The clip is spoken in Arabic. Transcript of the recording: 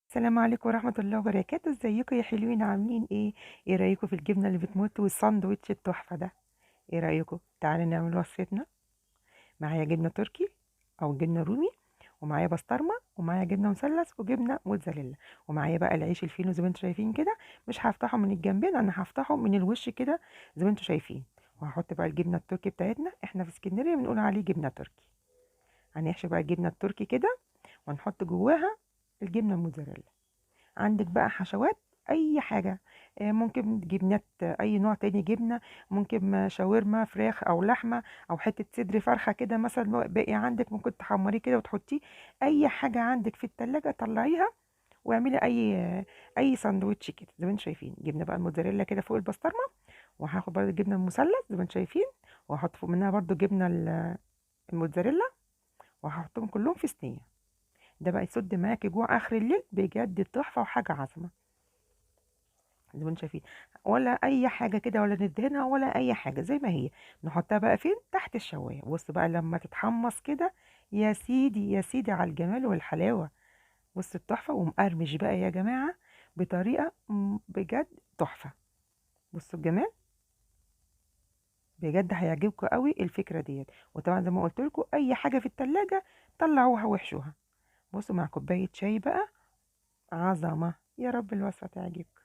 السلام عليكم ورحمة الله وبركاته، ازيكم يا حلوين؟ عاملين ايه؟ ايه رأيكم في الجبنة اللي بتموت والساندوتش التحفة ده؟ ايه رأيكم؟ تعالوا نعمل وصفتنا. معايا جبنة تركي او جبنة رومي، ومعايا بسطرمة، ومعايا جبنة مثلث، وجبنة موتزاريلا، ومعايا بقى العيش الفينو زي ما انتم شايفين كده. مش هفتحه من الجنبين، انا هفتحه من الوش كده زي ما انتم شايفين. وهحط بقى الجبنة التركي بتاعتنا، احنا في اسكندرية بنقول عليه جبنة تركي. هنحشي بقى الجبنة التركي كده، ونحط جواها الجبنة الموتزاريلا. عندك بقى حشوات اي حاجه، ممكن جبنات، اي نوع تاني جبنه. ممكن شاورما فراخ او لحمه، او حته صدر فرخه كده مثلا باقي عندك، ممكن تحمريه كده وتحطيه. اي حاجه عندك في التلاجة طلعيها واعملي اي ساندوتش كده زي ما انتم شايفين. جبنه بقى الموتزاريلا كده فوق البسطرمه، وهاخد برضه الجبنه المثلث زي ما انتم شايفين، وهحط فوق منها برضه جبنه الموتزاريلا، وهحطهم كلهم في صينيه. ده بقى يسد معاكي جوع اخر الليل، بجد تحفه وحاجه عظمه زي ما انتم شايفين. ولا اي حاجه كده، ولا ندهنها ولا اي حاجه، زي ما هي. نحطها بقى فين؟ تحت الشوايه. بص بقى لما تتحمص كده، يا سيدي يا سيدي على الجمال والحلاوه. بص التحفه، ومقرمش بقى يا جماعه بطريقه بجد تحفه. بصوا الجمال، بجد هيعجبكم قوي الفكره ديت. وطبعا زي ما قلت لكم، اي حاجه في التلاجة طلعوها وحشوها. بصوا مع كوبايه شاي بقى، عظمه. يا رب الوصفه تعجبكم.